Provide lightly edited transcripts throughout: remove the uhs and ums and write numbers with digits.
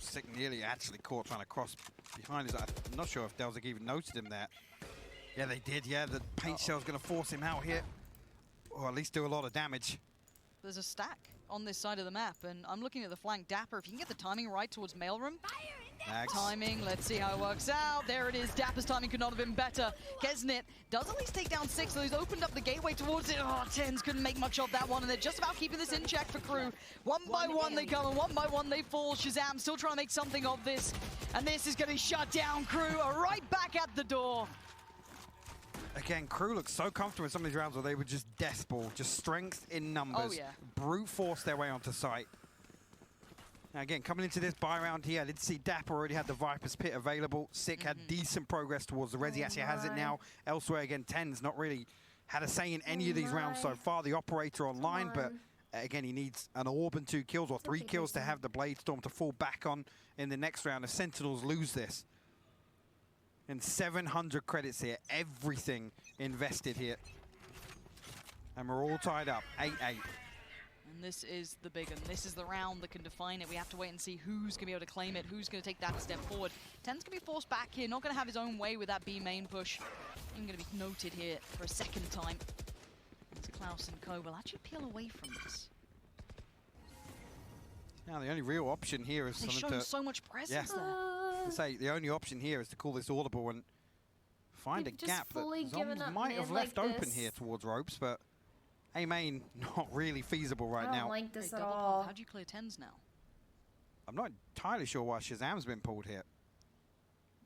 Sick nearly actually caught trying to cross behind his. I'm not sure if Delzig even noticed him there. Yeah, they did. Yeah, the paint shell's going to force him out here. Or at least do a lot of damage. There's a stack on this side of the map, and I'm looking at the flank. Dapper, if you can get the timing right towards mailroom. Timing, let's see how it works out. There it is. Dapper's timing could not have been better. Kyedae does at least take down 6, so he's opened up the gateway towards it. Oh, tenz couldn't make much of that one, and they're just about keeping this in check for Crew. One by one they come, and one by one they fall. Shazam still trying to make something of this, and this is going to shut down Crew right back at the door. Again, Crew looks so comfortable in some of these rounds where they were just death ball, just strength in numbers. Oh, yeah. Brute force their way onto site. Now again, coming into this buy round here, I did see Dapper already had the Viper's Pit available. Sick had decent progress towards the res. He actually has it now. Elsewhere, again, tenz not really had a say in any of these rounds so far. The operator online, but again, he needs an orb and 2 kills, or 3 kills to have the Blade Storm to fall back on in the next round if Sentinels lose this. And 700 credits here, everything invested here. And we're all tied up, 8-8. And this is the big one. This is the round that can define it. We have to wait and see who's going to be able to claim it, who's going to take that step forward. tenz going to be forced back here, not going to have his own way with that B main push. I'm going to be noted here for a second time. As Klaus and co will actually peel away from this. Now the only real option here is They've shown so much presence there. To say the only option here is to call this audible and find a gap that Zombs might have left open here towards ropes, but A main not really feasible right now. I don't like this at Double all. pump. How do you clear tenz now? I'm not entirely sure why Shazam's been pulled here.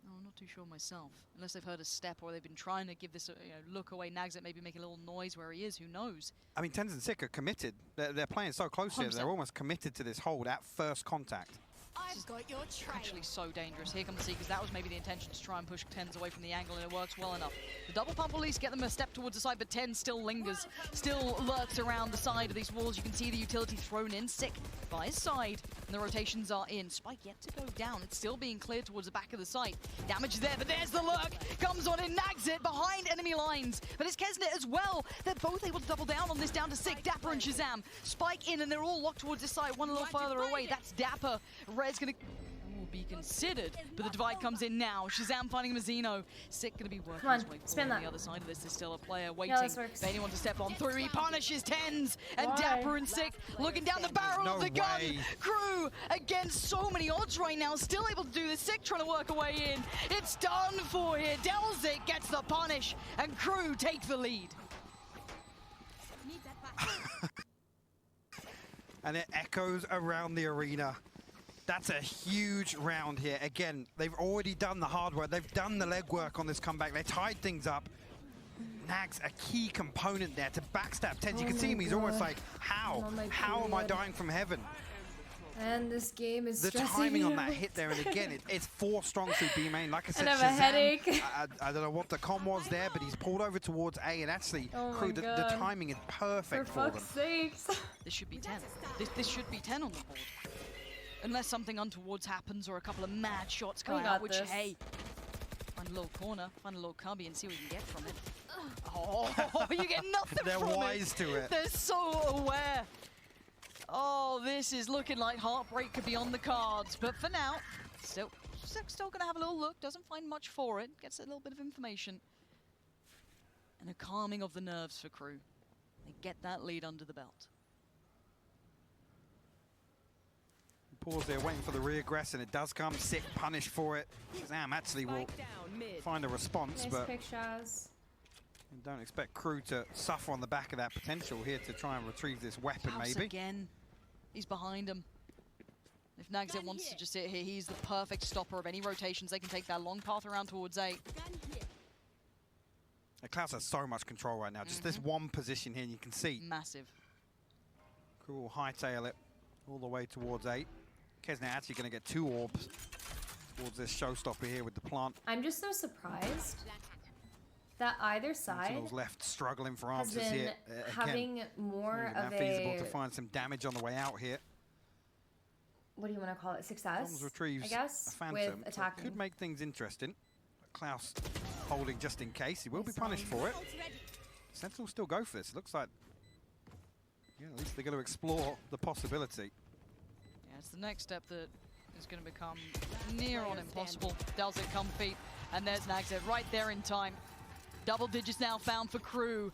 No, I'm not too sure myself. Unless they've heard a step or they've been trying to give this a look away. Nagzit maybe making a little noise where he is, who knows? I mean, tenz and Sick are committed. They're playing so close here, 100%. they're almost committed to this hold at first contact. I've got your trail. Actually so dangerous. Here comes Seekers. That was maybe the intention to try and push tenz away from the angle, and it works well enough. The double pump will at least get them a step towards the side, but tenz still lingers, still lurks around the side of these walls. You can see the utility thrown in. Sick by his side, and the rotations are in. Spike yet to go down. It's still being cleared towards the back of the site. Damage is there, but there's the lurk. Comes on in, Nagzit behind enemy lines. But it's Kyedae as well. They're both able to double down on this, down to Sick, Dapper and Shazam. Spike in, and they're all locked towards this side, one a little further away. That's Dapper. Red's gonna be considered, but the divide comes in now. Shazam finding Mazzino. Sick gonna be working his way forward. On the other side of this, there's still a player waiting for anyone to step on through. He punishes tenz, and Dapper and Sick looking down the barrel of the gun. Crew against so many odds right now, still able to do this. Sick trying to work a way in. It's done for here. Delzig gets the punish, and Crew take the lead. And it echoes around the arena. That's a huge round here. Again, they've already done the hard work. They've done the legwork on this comeback. They tied things up. Nags a key component there to backstab tenz. You can see him. He's almost like, how? How am I dying from heaven? And this game is the timing on that hit there, and again, it's 4 strong through B main. Like I said, I have a headache. I don't know what the com was there, but he's pulled over towards A, and actually, Crew, the timing is perfect for them. For fuck's sakes. This should be 10. This should be 10 on the board. Unless something untowards happens or a couple of mad shots go out, which, hey, find a little corner, find a little cubby and see what you can get from it. Oh, you get nothing from it. They're wise to it. They're so aware. Oh, this is looking like heartbreak could be on the cards. But for now, still going to have a little look. Doesn't find much for it. Gets a little bit of information. And a calming of the nerves for Crew. They get that lead under the belt. Pause there, waiting for the reaggress, and it does come. Sick punish for it. Shazam actually will find a response, but don't expect Crew to suffer on the back of that potential here to try and retrieve this weapon. Klaus maybe again. He's behind him. If Nagzit wants to just sit here, he's the perfect stopper of any rotations. They can take that long path around towards A. Klaus has so much control right now. Just this one position here, and you can see. Massive. Crew will hightail it all the way towards A. Kyedae actually going to get 2 orbs towards this showstopper here with the plant. I'm just so surprised that either side Sentinels left struggling for has answers been here. having more of feasible to find some damage on the way out here. What do you want to call it? Success, retrieves I guess, a phantom, with so attacking. could make things interesting. But Klaus holding just in case. He will be punished for it. Sentinels still go for this. It looks like, yeah, at least they're going to explore the possibility. Yeah, it's the next step that is going to become near on impossible. Does it come feet? And there's Nagzed right there in time. Double digits now found for Crew.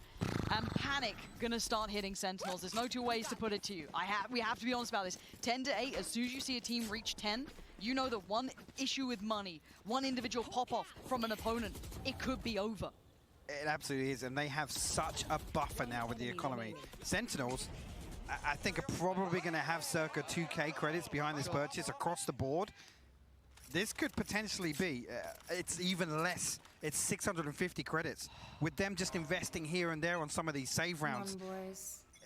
And panic gonna start hitting Sentinels. There's no two ways to put it to you. We have to be honest about this. 10-8, as soon as you see a team reach 10, you know that one issue with money, one individual pop-off from an opponent, it could be over. It absolutely is, and they have such a buffer now with the economy. Sentinels, I think, are probably going to have circa 2k credits behind this purchase across the board. This could potentially be, it's even less. It's 650 credits. With them just investing here and there on some of these save rounds,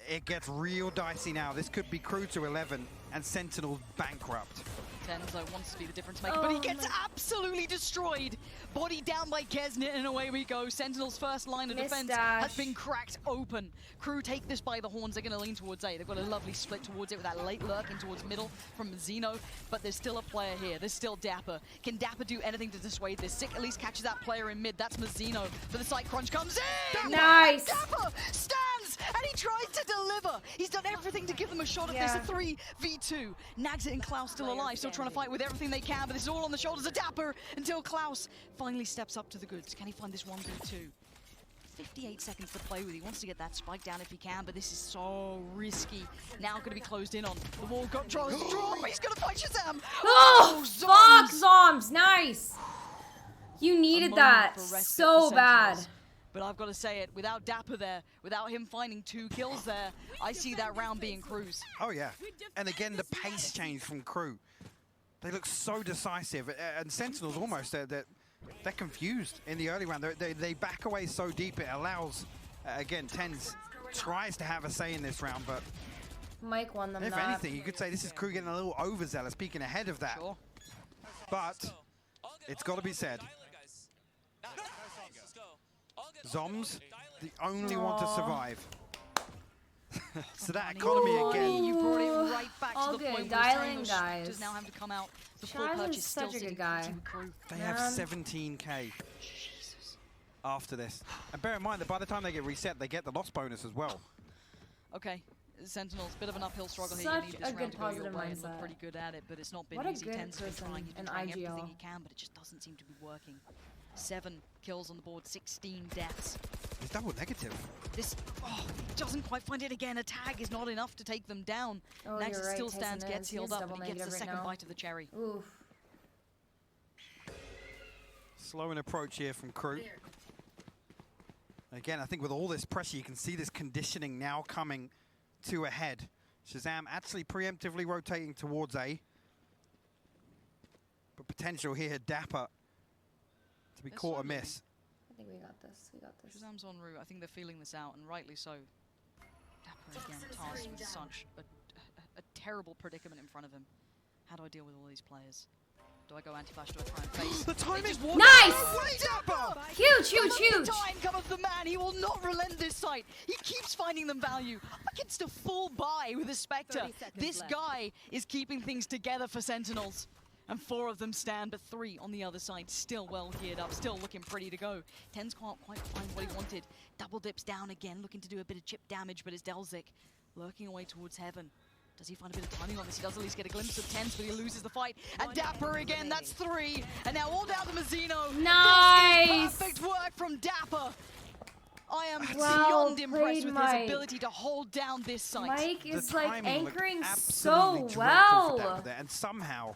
it gets real dicey now. This could be Crew to 11 and Sentinels bankrupt. tenz wants to be the difference maker, but he gets absolutely destroyed. Body down by Kyedae, and away we go. Sentinel's first line of defense has been cracked open. Crew take this by the horns. They're going to lean towards A. They've got a lovely split towards it with that late lurk in towards middle from Zeno, but there's still a player here. There's still Dapper. Can Dapper do anything to dissuade this? Sick at least catches that player in mid. That's Mazzino, but the side crunch comes in! Nice! Dapper stands, and he tries to deliver. He's done everything to give them a shot at this. A 3v2. Nags it and Klaus still alive, still trying to fight with everything they can, but this is all on the shoulders of Dapper until Klaus finally steps up to the goods. Can he find this 1v2? 58 seconds to play with. He wants to get that spike down if he can, but this is so risky. Now going to be closed in on. The wall got drawn. He's going to fight Shazam. Oh, fuck, Zombs. Nice. You needed that so bad. But I've got to say it, without Dapper there, without him finding 2 kills there, I see that round being Crew's. Oh yeah, and again the pace change from Crew. They look so decisive, and Sentinels almost, they're confused in the early round. They back away so deep, it allows, again, tenz tries to have a say in this round, but Mike won them. if anything, you could say this is Crew getting a little overzealous, peeking ahead of that. Sure. But it's got to be said, Zombs, the only one to survive. So that economy again. You brought it right back to the point dialing, where guys. just now having to come out. The full Shazam's purchase still such a good sitting guy. Crew. They have 17k after this. And bear in mind that by the time they get reset, they get the loss bonus as well. Okay, Sentinels, bit of an uphill struggle here. Such You need a this good round to go your positive way and look mindset. pretty good at it, but it's not been What a easy. good tenz been person trying, he's been in trying everything IGL. he can, but it just doesn't seem to be working. 7 kills on the board, 16 deaths. It's double negative. This doesn't quite find it again. A tag is not enough to take them down. Oh, Nags you're right, still Tyson stands, is. gets He is healed up, double and he gets the negative right second now. bite of the cherry. Oof. Slow an approach here from Crew. Again, I think with all this pressure, you can see this conditioning now coming to a head. Shazam actually preemptively rotating towards A. But potential here, Dapper to be They're caught struggling. amiss. I think we got this. We got this. Shazam's en route. I think they're feeling this out, and rightly so. Dapper again tasked with such a terrible predicament in front of him. How do I deal with all these players? Do I go anti-flash? Do I try and face? The timing! Nice! Dapper! Huge, huge, huge! Time cometh the man. He will not relent this sight. He keeps finding them value. Against a full buy with a Spectre. This guy is keeping things together for Sentinels. And 4 of them stand, but 3 on the other side, still well geared up, still looking pretty to go. tenz can't quite find what he wanted. Double dips down again, looking to do a bit of chip damage, but it's Delzik lurking away towards heaven. Does he find a bit of timing on this? He does at least get a glimpse of tenz, but he loses the fight. And Dapper again, that's 3. And now all down to Mazzino. Nice! This is perfect work from Dapper. I am Well beyond impressed with played, his ability to hold down this site. Mike is The like timing looked anchoring absolutely so dreadful for well. Dapper there, and somehow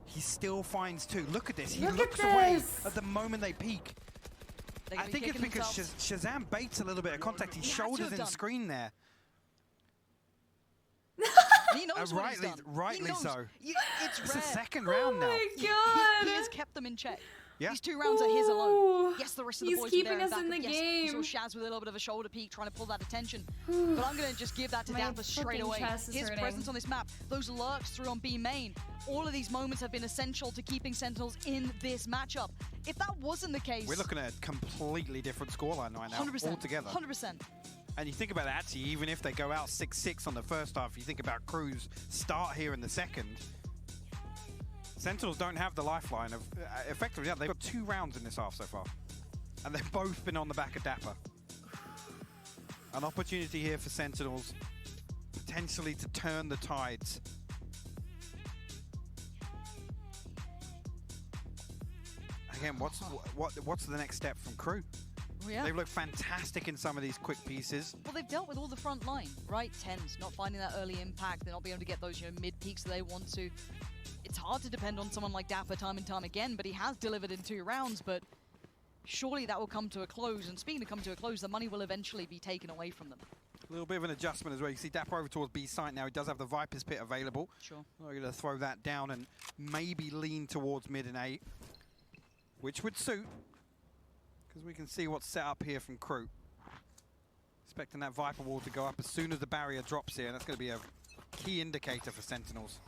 he still finds 2. Look at this. He Look looks at away this. at the moment they peek. They're I gonna be think it's kicking because themselves. Shazam baits a little bit of contact. He He had to shoulders have in the done. screen there. He knows what he's done. rightly He knows. so. It's It's rare. the second round now. Oh my He god! has kept them in check. Yeah. These 2 rounds are his alone. Ooh. Yes, the rest of the He's boys keeping were there us in back, the but yes, you game. saw Shaz with a little bit of a shoulder peek trying to pull that attention. Ooh. But I'm going to just give that to My Dapper straight fucking away. chest is His hurting. presence on this map, those lurks through on B main, all of these moments have been essential to keeping Sentinels in this matchup. If that wasn't the case... We're looking at a completely different scoreline right now, 100%, altogether. 100%. And you think about that, actually, even if they go out 6-6 on the first half, you think about Crew's start here in the second. Sentinels don't have the lifeline of effectively. Yeah, they've got 2 rounds in this half so far, and they've both been on the back of Dapper. An opportunity here for Sentinels, potentially to turn the tides. Again, what's the next step from Crew? Well, yeah. They've looked fantastic in some of these quick pieces. Well, they've dealt with all the front line, right? Tenz not finding that early impact. They're not being able to get those mid peaks that they want to. It's hard to depend on someone like Dapper time and time again, but he has delivered in 2 rounds. But surely that will come to a close. And speaking of come to a close, the money will eventually be taken away from them. A little bit of an adjustment as well. You see Dapper over towards B site now. He does have the Viper's Pit available. Sure. We're going to throw that down and maybe lean towards mid and A, which would suit, because we can see what's set up here from Crew. Expecting that Viper wall to go up as soon as the barrier drops here, and that's going to be a key indicator for Sentinels.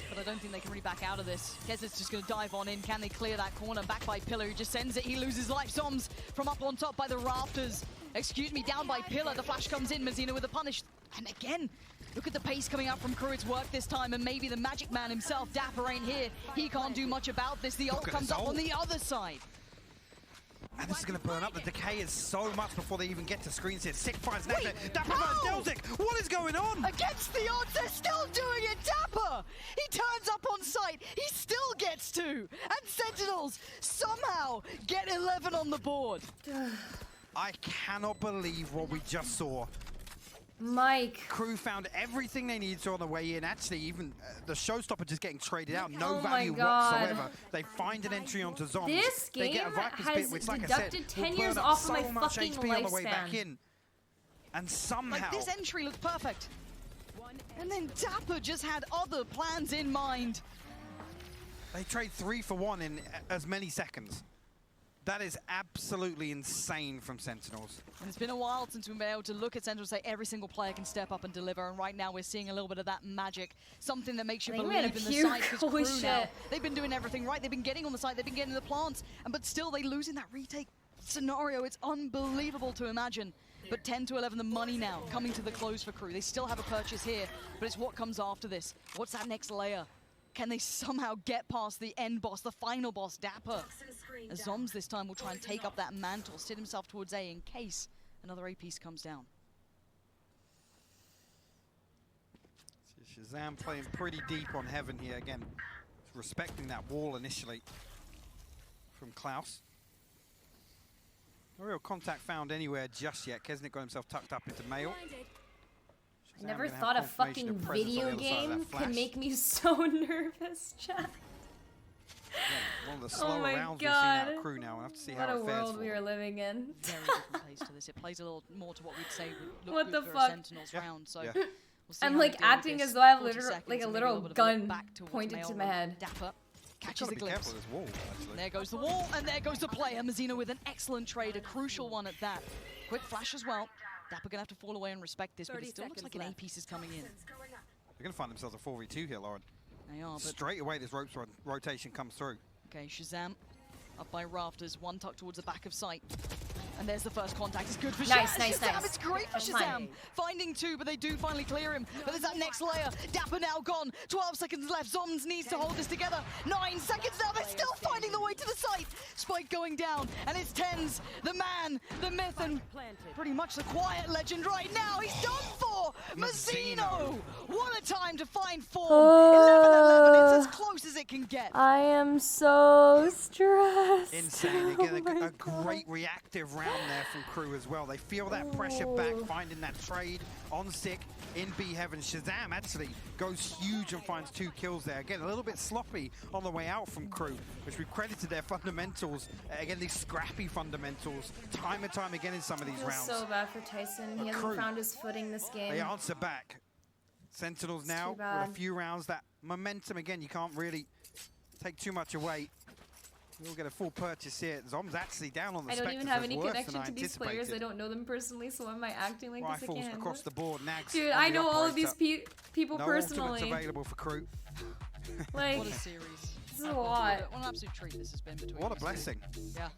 But I don't think they can really back out of this. Kyedae's just going to dive on in. Can they clear that corner? Back by Pillar, who just sends it. He loses life. Zoms from up on top by the rafters. Excuse me, down by Pillar. The flash comes in. Mazina with a punish. And again, look at the pace coming out from Crew. It's worked this time. And maybe the Magic Man himself, Dapper, ain't here. He can't do much about this. The ult comes up on the other side. And this is going to burn up. The decay is so much before they even get to screens here. Sick finds Dapper. Dapper finds Delzik. What is going on? Against the odds, they're still doing it. Dapper! He turns up on site. He still gets 2. And Sentinels somehow get 11 on the board. I cannot believe what we just saw. Mike. Crew found everything they needed to on the way in. Actually, even the showstopper just getting traded out. No Oh value my God. whatsoever. They find an entry onto Zombs. This They get a game Viper's has Pit, which, like I said, deducted will 10 burn years up off so of my much fucking HP on the way back lifespan. in. And somehow... Like, this entry looked perfect. And then Dapper just had other plans in mind. They trade 3 for 1 in as many seconds. That is absolutely insane from Sentinels. And it's been a while since we've been able to look at Sentinels and say every single player can step up and deliver. And right now we're seeing a little bit of that magic. Something that makes you believe in the site. Holy Crew now, shit. they've been doing everything right. They've been getting on the site. They've been getting the plants. But still, they lose in that retake scenario. It's unbelievable to imagine. But 10 to 11, the money now coming to the close for Crew. They still have a purchase here, but it's what comes after this. What's that next layer? Can they somehow get past the end boss, the final boss, Dapper? As Zoms this time will try and take up that mantle, sit himself towards A in case another A piece comes down. Shazam playing pretty deep on Heaven here again. Respecting that wall initially from Klaus. No real contact found anywhere just yet. Kesnick got himself tucked up into Mail. I never thought a fucking video game could make me so nervous, chat. Yeah, one of the slower my rounds we've seen God. out of Crew now. We'll have to see What how a it fares world for we them. are living in. Very different pace to this. It plays a little more to what we'd say would look What good the for fuck? a Sentinels Yeah. round. So Yeah. we'll see I'm how like they deal with acting this. as though I have 40 like seconds a and maybe literal little bit of a look gun back towards pointed Mail to my Room. head. Dapper catches Gotta the be glimpse. careful of this wall, actually. There goes the wall, and there goes the play. And Mazina with an excellent trade, a crucial one at that. Quick flash as well. Dapper gonna have to fall away and respect this, but it still looks like an A piece is coming in. They're going to find themselves a 4v2 here, Lauren. They are, but Straight away, this ropes rotation comes through. okay, Shazam up by rafters, one tucked towards the back of sight. And there's the first contact. It's good for Nice, Shazam. nice, Shazam. nice. It's great for That's fine. Shazam. Finding 2, but they do finally clear him. But there's that next layer. Dapper now gone. 12 seconds left. Zoms needs to hold this together. 9 seconds now. They're still finding the way to the site. Spike going down. And it's Tenz, the man, the myth, and pretty much the quiet legend right now. He's done for. Mazzino. What a time to find form. 11-11. It's as close as it can get. I am so stressed. Insane. Again, a great reactive round there from Crew as well. They feel that pressure back, finding that trade on Sick in B Heaven. Shazam actually goes huge and finds 2 kills there. Again, a little bit sloppy on the way out from Crew, which we've credited their fundamentals. Again, these scrappy fundamentals, time and time again in some of these rounds. So bad for Tyson. He hasn't Crew, found his footing this game. they answer back. Sentinels now with a few rounds. That momentum, again, you can't really take too much away. We'll get a full purchase here. Zom's actually down on the I don't even Spectre, have so it's any worse connection than I to these players. I anticipated. don't know them personally, so why am I acting like this Rifles again? across the board. Nags Dude, on I the know all of these operator. people No personally. ultimates available for Crew. Like, What a series. this is a lot. What an absolute treat this has been between What a these two. blessing. Yeah.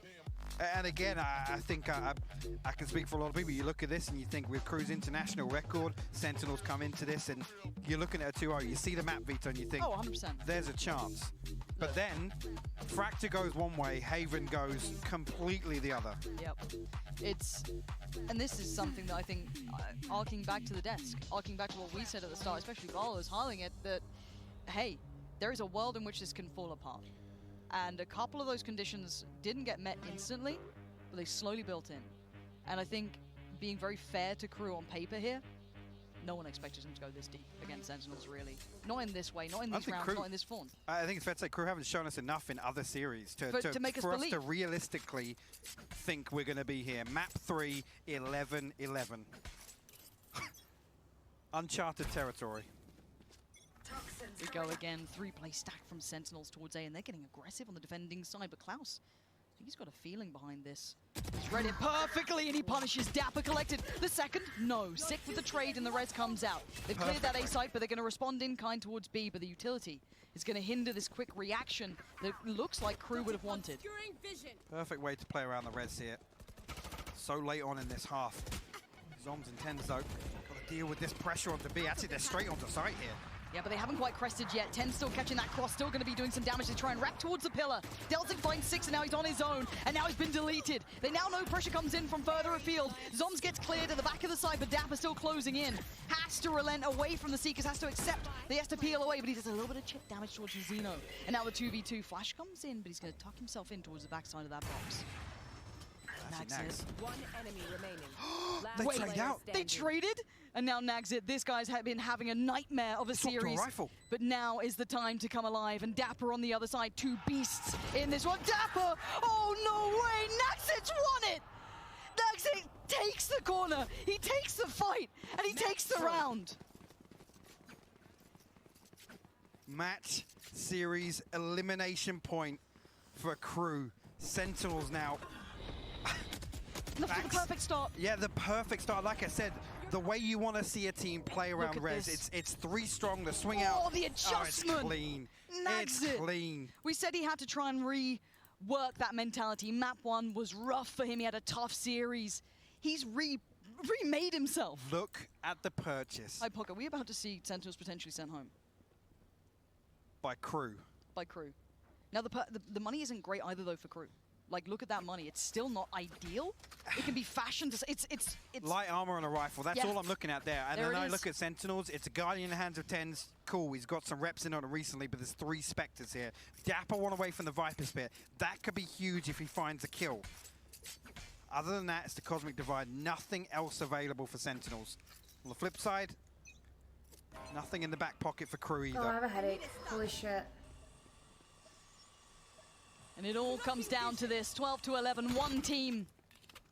And again, I think I can speak for a lot of people. You look at this and you think with Crew's international record, Sentinels come into this and you're looking at a 2-0. You see the map, Vito, and you think, Oh, 100%. there's a chance. But then, Fracture goes one way, Haven goes completely the other. Yep. And this is something that I think, arcing back to the desk, arcing back to what we said at the start, especially Valo is highlighting it, that, hey, there is a world in which this can fall apart. And a couple of those conditions didn't get met instantly, but they slowly built in. And I think being very fair to Crew on paper here, no one expected him to go this deep against Sentinels, really. Not in this way, not in these rounds, not in this form. I think it's fair to say Crew haven't shown us enough in other series to make us for us believe. to realistically think we're going to be here. Map 3, 11-11. Uncharted territory. We go again, 3-play stack from Sentinels towards A, and they're getting aggressive on the defending side, but Klaus, I think he's got a feeling behind this. He's read it perfectly, and he punishes Dapper collected. The second, no. Sick with the trade, and the res comes out. They've cleared that A site, but they're going to respond in kind towards B, but the utility is going to hinder this quick reaction that looks like Crew would have wanted. Perfect way to play around the res here. So late on in this half. Zoms and tenz though, got to deal with this pressure onto B. Actually, they're straight onto site here. Yeah, but they haven't quite crested yet. tenz still catching that cross, still going to be doing some damage to try and wrap towards the pillar. Delton finds 6, and now he's on his own, and now he's been deleted. They now know pressure comes in from further afield. Zoms gets cleared at the back of the side, but Dapper still closing in. Has to relent away from the Seekers, has to accept that he has to peel away, but he does a little bit of chip damage towards Zeno. And now the 2v2. Flash comes in, but he's going to tuck himself in towards the backside of that box. Nags. One enemy remaining. They trade out. They traded, and now Nags it. This guy's been having a nightmare of a series. But now is the time to come alive, and Dapper on the other side. 2 beasts in this one. Dapper! Oh, no way! Nagsit's won it! Nagsit takes the corner, he takes the fight, and he takes the round. Match series elimination point for Crew. Sentinels now. The perfect start. Yeah, the perfect start. Like I said, the way you want to see a team play around res. It's 3 strong, the swing out. Oh, the adjustment. It's clean. Nags it's it. clean. We said he had to try and rework that mentality. Map 1 was rough for him. He had a tough series. He's remade himself. Look at the purchase. Hi, Pocket. Are we about to see Sentinels potentially sent home? By Crew. By Crew. Now, the money isn't great either, though, for Crew. Like, look at that money. It's still not ideal. It can be fashioned. It's light armor and a rifle. That's all I'm looking at there. And then I look at Sentinels. It's a Guardian in the hands of tenz. Cool. He's got some reps in on him recently, but there's 3 Spectres here. Dapper one away from the Viper's Pit. That could be huge if he finds a kill. Other than that, it's the Cosmic Divide. Nothing else available for Sentinels. On the flip side, nothing in the back pocket for Crew either. Oh, I have a headache. Holy shit. And it all comes down to this, 12-11, one team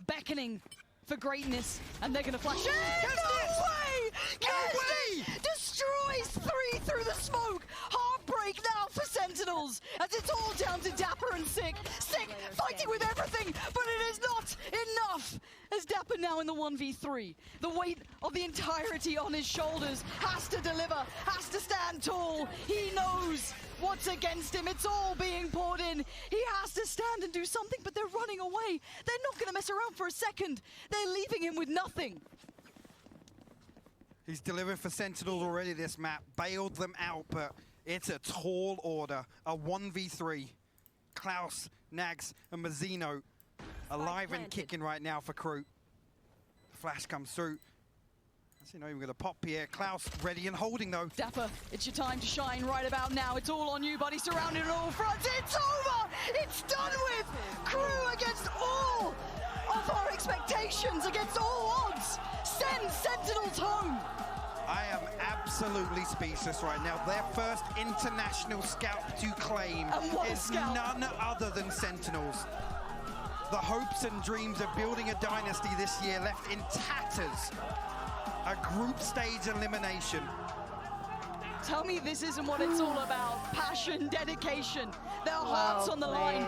beckoning for greatness, and they're gonna flash. No way! No way! Destroys 3 through the smoke. Heartbreak now for Sentinels, as it's all down to Dapper and Sick. Sick fighting with everything, but it is not enough. As Dapper now in the 1v3, the weight of the entirety on his shoulders, has to deliver, has to stand tall. He knows what's against him. It's all being poured in. He has to stand and do something, but they're running away. They're not going to mess around for a second. They're leaving him with nothing. He's delivered for Sentinels already this map. Bailed them out, but it's a tall order. A 1v3. Klaus, Nags, and Mazzino alive and kicking right now for Crew. Flash comes through. Actually, not even going to pop here. Klaus ready and holding, though. Dapper, it's your time to shine right about now. It's all on you, buddy. Surrounded on all fronts. It's over! It's done with! Crew against all of our expectations, against all odds. Send Sentinels home! I am absolutely speechless right now. Their first international scalp to claim is none other than Sentinels. The hopes and dreams of building a dynasty this year left in tatters. A group stage elimination. Tell me this isn't what it's all about. Passion, dedication, their hearts on the line.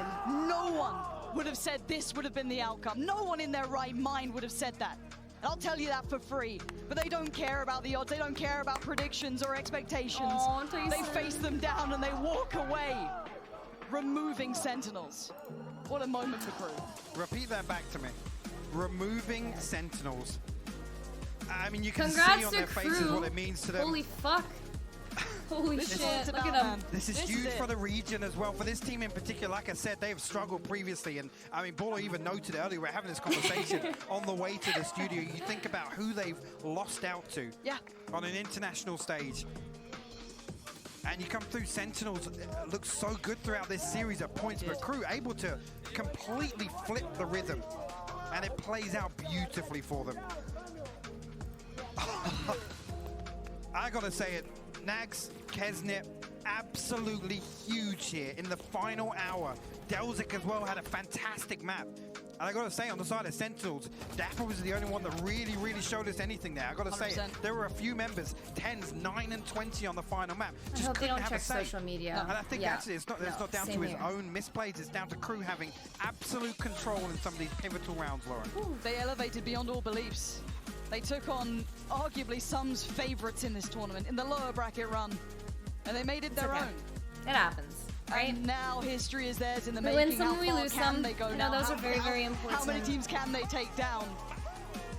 No one would have said this would have been the outcome. No one in their right mind would have said that. And I'll tell you that for free. But they don't care about the odds. They don't care about predictions or expectations. They face them down and they walk away, removing Sentinels. What a moment for Crew. Repeat that back to me. Removing Sentinels. I mean, you can Congrats see on their faces Crew. what it means to them. Holy fuck. Holy shit. Look at them. This is huge for the region as well. For this team in particular, like I said, they have struggled previously. And I mean, Baller even noted it earlier. We're having this conversation on the way to the studio. You think about who they've lost out to on an international stage. And you come through, Sentinels look so good throughout this series at points, but Crew able to completely flip the rhythm. And it plays out beautifully for them. I gotta say it, Nags, Kyedae, absolutely huge here in the final hour. Delzik as well had a fantastic map. And I gotta say, on the side of Sentinels, Dapper was the only one that really showed us anything there. I gotta say, 100%. there were a few members, tenz, 9 and 20 on the final map. I Just hope they couldn't don't have a check say. social media. And I think actually it's not down to same his here. own misplays, it's down to Crew having absolute control in some of these pivotal rounds, Lauren. They elevated beyond all beliefs. They took on arguably some's favorites in this tournament, in the lower bracket run. And they made it their okay. own. It happens, right? And now history is theirs in the We making. win some, How we far lose can some. they go I know now? those are very, very important. How many teams can they take down?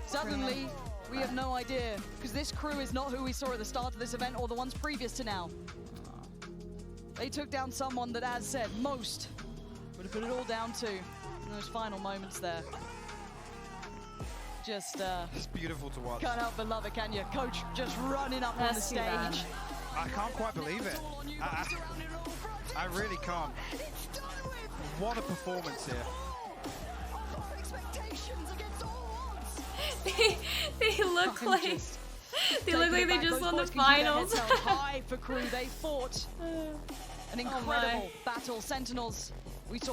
Suddenly, we have no idea, because this Crew is not who we saw at the start of this event or the ones previous to now. They took down someone that, as said, most would have put it all down to in those final moments there. Just It's beautiful to watch. can't help but love it, can you? Coach just running up on the That's too bad. stage. I can't quite believe it. I really can't. What a performance here. They look like Just they look like they taking it back. just Those won the boys can keep their finals. heads held high for Crew. They fought an my. incredible battle. Sentinels, we saw